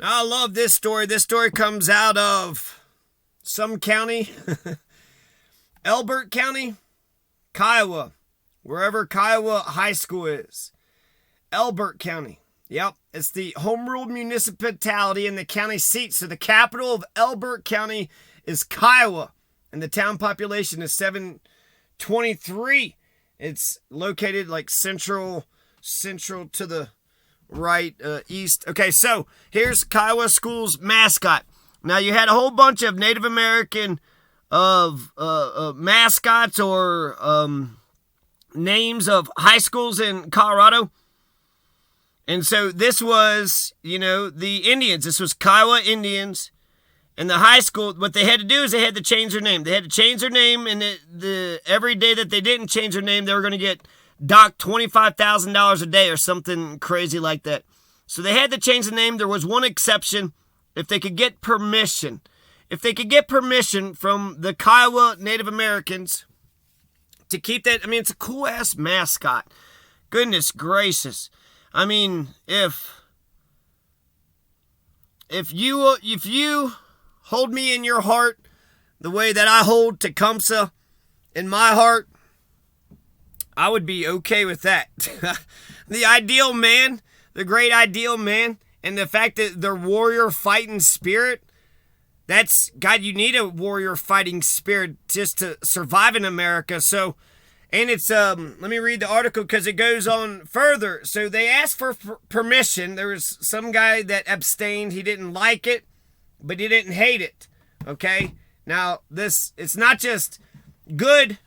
I love this story. This story comes out of some county, Elbert County, Kiowa, wherever Kiowa High School is. Elbert County. Yep, it's the home ruled municipality in the county seat. So the capital of Elbert County is Kiowa, and the town population is 723. It's located like central to the right, east. Okay, so here's Kiowa School's mascot. Now, you had a whole bunch of Native American mascots or names of high schools in Colorado. And so this was, the Indians. This was Kiowa Indians. And the high school, what they had to do is they had to change their name. They had to change their name, and every day that they didn't change their name, they were going to get docked $25,000 a day or something crazy like that. So they had to change the name. There was one exception. If they could get permission. If they could get permission from the Kiowa Native Americans to keep that. I mean, it's a cool-ass mascot. Goodness gracious. I mean, if you hold me in your heart the way that I hold Tecumseh in my heart, I would be okay with that. The ideal man, the great ideal man, and the fact that their warrior fighting spirit, that's, God, you need a warrior fighting spirit just to survive in America. So, and it's, let me read the article because it goes on further. So they asked for permission. There was some guy that abstained. He didn't like it, but he didn't hate it. Okay? Now, it's not just good,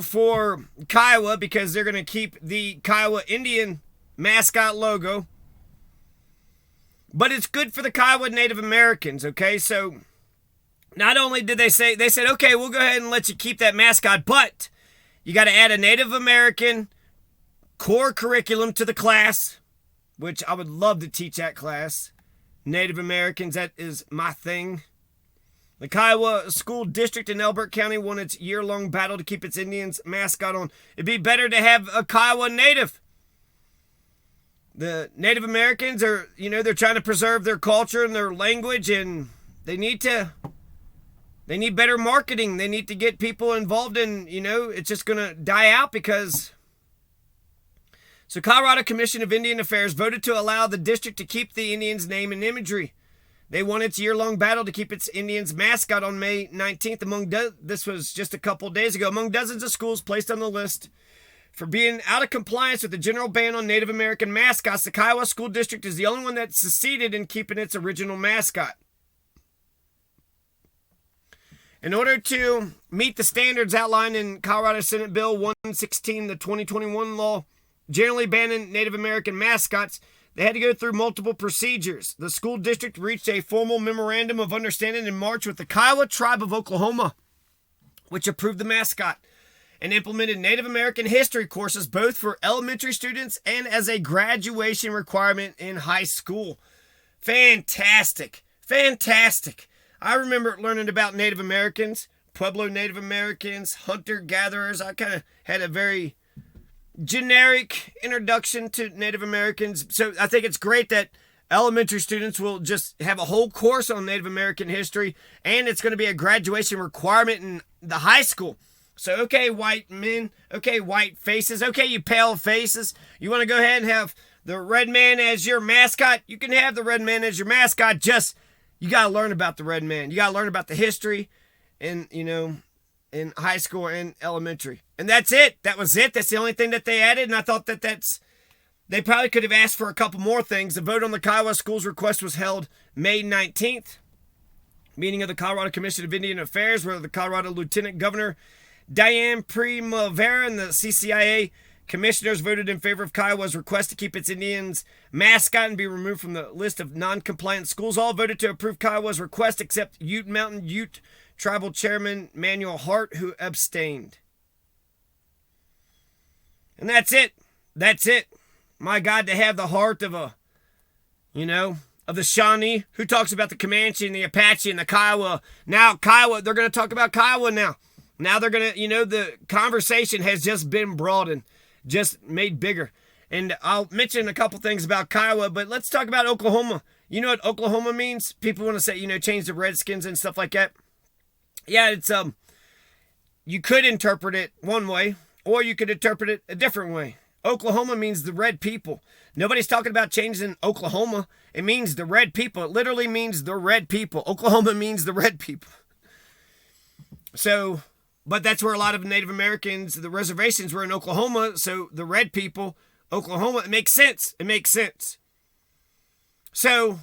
for Kiowa because they're going to keep the Kiowa Indian mascot logo, but it's good for the Kiowa Native Americans, okay? So not only did they said, okay, we'll go ahead and let you keep that mascot, but you got to add a Native American core curriculum to the class, which I would love to teach that class. Native Americans, that is my thing. The Kiowa School District in Elbert County won its year-long battle to keep its Indians mascot on. It'd be better to have a Kiowa native. The Native Americans are, they're trying to preserve their culture and their language, and they need better marketing. They need to get people involved in, it's just going to die out because... So Colorado Commission of Indian Affairs voted to allow the district to keep the Indians' name and imagery. They won its year-long battle to keep its Indians mascot on May 19th. This was just a couple days ago. Among dozens of schools placed on the list for being out of compliance with the general ban on Native American mascots, the Kiowa School District is the only one that succeeded in keeping its original mascot. In order to meet the standards outlined in Colorado Senate Bill 116, the 2021 law, generally banning Native American mascots, they had to go through multiple procedures. The school district reached a formal memorandum of understanding in March with the Kiowa Tribe of Oklahoma, which approved the mascot and implemented Native American history courses both for elementary students and as a graduation requirement in high school. Fantastic. Fantastic. I remember learning about Native Americans, Pueblo Native Americans, hunter-gatherers. I kind of had a very generic introduction to Native Americans. So I think it's great that elementary students will just have a whole course on Native American history, and it's going to be a graduation requirement in the high school. So, okay, white men, okay, white faces, okay, you pale faces, you want to go ahead and have the red man as your mascot? You can have the red man as your mascot, just, you got to learn about the red man. You got to learn about the history and, in high school and elementary. And that's it. That was it. That's the only thing that they added. And I thought they probably could have asked for a couple more things. The vote on the Kiowa School's request was held May 19th. Meeting of the Colorado Commission of Indian Affairs, where the Colorado Lieutenant Governor Diane Primavera and the CCIA commissioners voted in favor of Kiowa's request to keep its Indians mascot and be removed from the list of non-compliant schools. All voted to approve Kiowa's request except Ute Mountain Ute Tribal Chairman Manuel Hart, who abstained. And that's it. That's it. My God, to have the heart of of the Shawnee. Who talks about the Comanche and the Apache and the Kiowa? Now, Kiowa, they're going to talk about Kiowa now. Now they're going to, the conversation has just been broadened, just made bigger. And I'll mention a couple things about Kiowa, but let's talk about Oklahoma. You know what Oklahoma means? People want to say, change the Redskins and stuff like that. Yeah, it's you could interpret it one way, or you could interpret it a different way. Oklahoma means the red people. Nobody's talking about changing Oklahoma. It means the red people. It literally means the red people. Oklahoma means the red people. So, but that's where a lot of Native Americans, the reservations were in Oklahoma. So the red people, Oklahoma, it makes sense. It makes sense. So,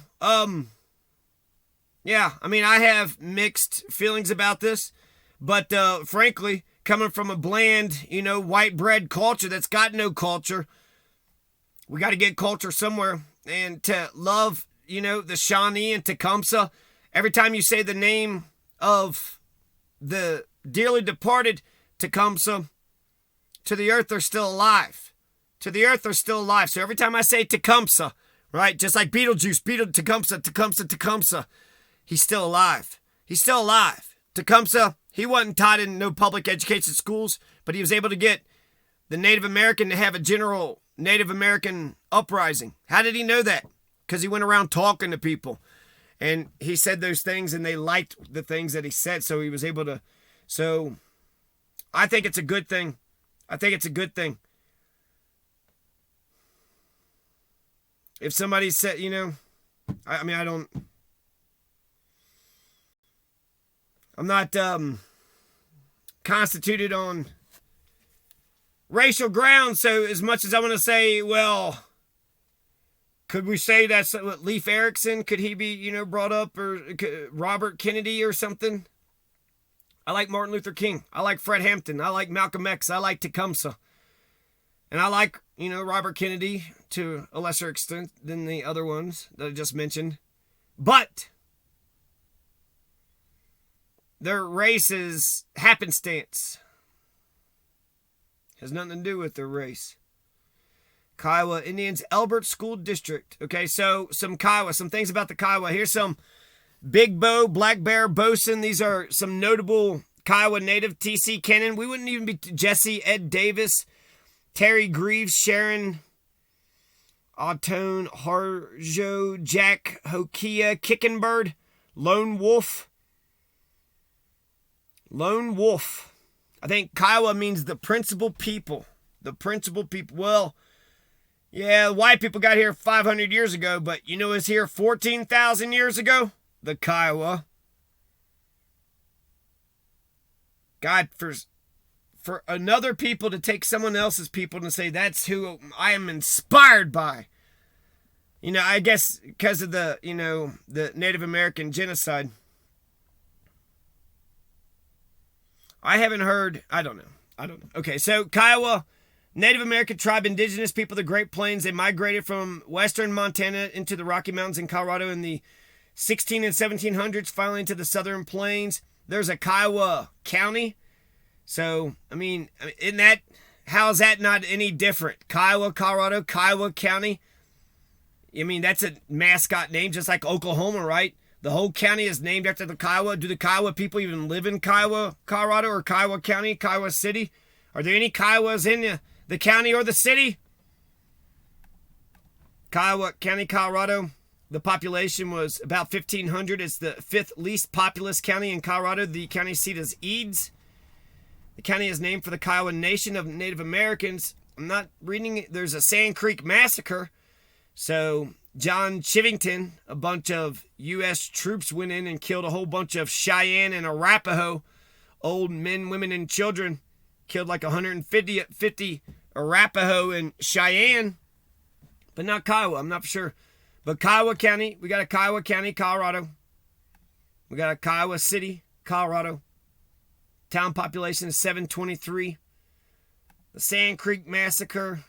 yeah, I mean, I have mixed feelings about this, but frankly, coming from a bland, white bread culture that's got no culture, we got to get culture somewhere. And to love, the Shawnee and Tecumseh, every time you say the name of the dearly departed Tecumseh, to the earth they're still alive. To the earth they're still alive. So every time I say Tecumseh, right, just like Beetlejuice, Tecumseh, he's still alive. He's still alive. Tecumseh, he wasn't taught in no public education schools, but he was able to get the Native American to have a general Native American uprising. How did he know that? Because he went around talking to people. And he said those things, and they liked the things that he said, so he was able to. So I think it's a good thing. I think it's a good thing. If somebody said, I'm not constituted on racial grounds, so as much as I want to say, well, could we say that's what Leif Erikson, could he be, brought up, or Robert Kennedy or something? I like Martin Luther King. I like Fred Hampton. I like Malcolm X. I like Tecumseh. And I like, Robert Kennedy to a lesser extent than the other ones that I just mentioned. But their race is happenstance. Has nothing to do with their race. Kiowa Indians, Elbert School District. Okay, so some Kiowa, some things about the Kiowa. Here's some Big Bow, Black Bear, Bosun. These are some notable Kiowa native. T.C. Kennan. We wouldn't even be Jesse, Ed Davis, Terry Greaves, Sharon Autone, Harjo, Jack Hokia, Kickenbird, Lone Wolf. Lone Wolf. I think Kiowa means the principal people. The principal people. Well, yeah, white people got here 500 years ago, but you know who's here 14,000 years ago? The Kiowa. God, for another people to take someone else's people and say that's who I am inspired by. I guess because of the, the Native American genocide. I haven't heard, I don't know. Okay, so Kiowa, Native American tribe, indigenous people of the Great Plains. They migrated from western Montana into the Rocky Mountains in Colorado in the 16 and 1700s, finally into the southern plains. There's a Kiowa County. So, how is that not any different? Kiowa, Colorado, Kiowa County. That's a mascot name, just like Oklahoma, right? The whole county is named after the Kiowa. Do the Kiowa people even live in Kiowa, Colorado, or Kiowa County, Kiowa City? Are there any Kiowas in the county or the city? Kiowa County, Colorado. The population was about 1,500. It's the fifth least populous county in Colorado. The county seat is Eads. The county is named for the Kiowa Nation of Native Americans. I'm not reading it. There's a Sand Creek Massacre. So John Chivington, a bunch of U.S. troops went in and killed a whole bunch of Cheyenne and Arapaho, old men, women, and children. Killed like 150 Arapaho and Cheyenne, but not Kiowa. I'm not sure. But Kiowa County, we got a Kiowa County, Colorado. We got a Kiowa City, Colorado. Town population is 723. The Sand Creek Massacre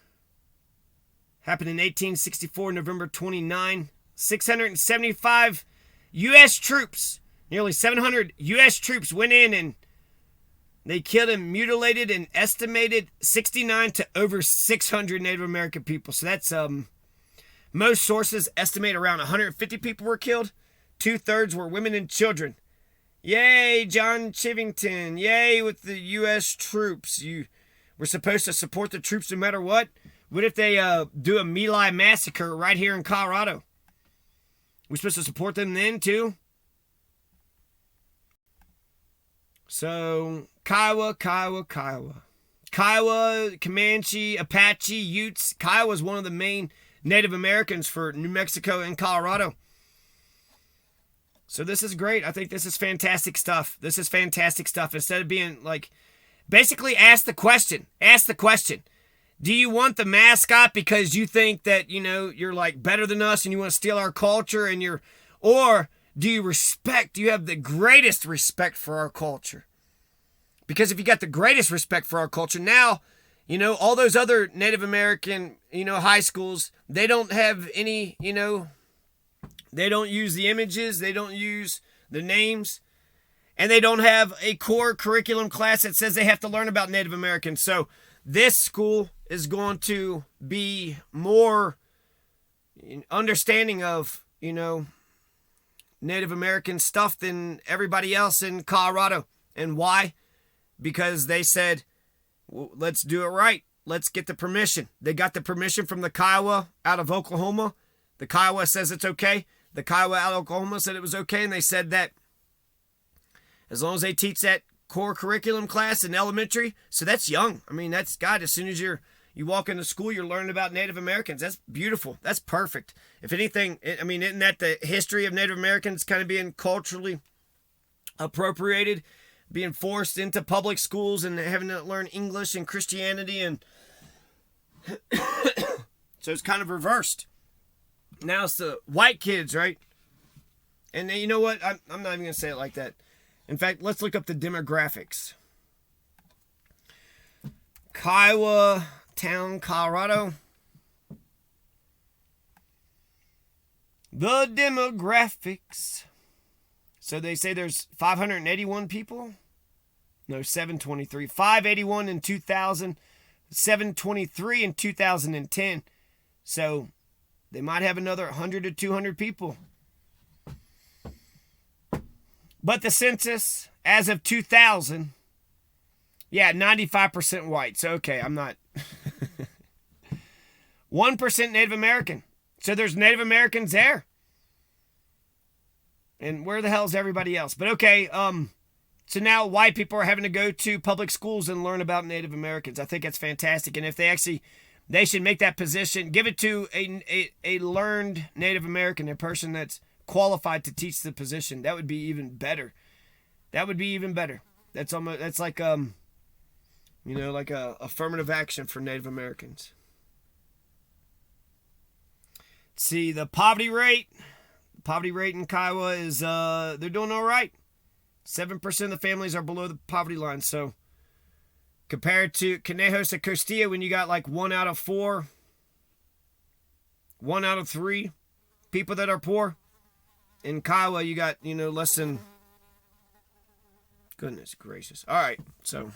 happened in 1864, November 29. 675 U.S. troops, nearly 700 U.S. troops went in and they killed and mutilated an estimated 69 to over 600 Native American people. So that's, most sources estimate around 150 people were killed. 2/3 were women and children. Yay, John Chivington. Yay with the U.S. troops. You were supposed to support the troops no matter what. What if they do a My Lai massacre right here in Colorado? We're supposed to support them then too. So, Kiowa, Comanche, Apache, Utes. Kiowa is one of the main Native Americans for New Mexico and Colorado. So this is great. I think this is fantastic stuff. Instead of being like, basically ask the question. Do you want the mascot because you think that, you're like better than us and you want to steal our culture or do you have the greatest respect for our culture? Because if you got the greatest respect for our culture, now, all those other Native American, high schools, they don't have any, they don't use the images, they don't use the names, and they don't have a core curriculum class that says they have to learn about Native Americans. So this school is going to be more understanding of, Native American stuff than everybody else in Colorado. And why? Because they said, well, let's do it right. Let's get the permission. They got the permission from the Kiowa out of Oklahoma. The Kiowa says it's okay. The Kiowa out of Oklahoma said it was okay. And they said that as long as they teach that core curriculum class in elementary, so that's young. I mean, that's, God, as soon as you walk into school, you're learning about Native Americans. That's beautiful. That's perfect. If anything, isn't that the history of Native Americans kind of being culturally appropriated, being forced into public schools and having to learn English and Christianity, and so it's kind of reversed. Now it's the white kids, right? And you know what? I'm not even going to say it like that. In fact, let's look up the demographics. Kiowa Town, Colorado. The demographics. So they say there's 581 people. No, 723. 581 in 2000. 723 in 2010. So they might have another 100 to 200 people. But the census, as of 2000, 95% white. So, okay, I'm not. 1% Native American. So there's Native Americans there. And where the hell is everybody else? But okay, so now white people are having to go to public schools and learn about Native Americans. I think that's fantastic. And if they should make that position, give it to a learned Native American, a person that's qualified to teach the position. That would be even better. That's like like a affirmative action for Native Americans. See, the poverty rate in Kiowa is they're doing all right. 7% of the families are below the poverty line. So compared to Conejos and Costilla, when you got like 1 out of 4, 1 out of 3 people that are poor, in Kiowa you got less than. Goodness gracious. All right, so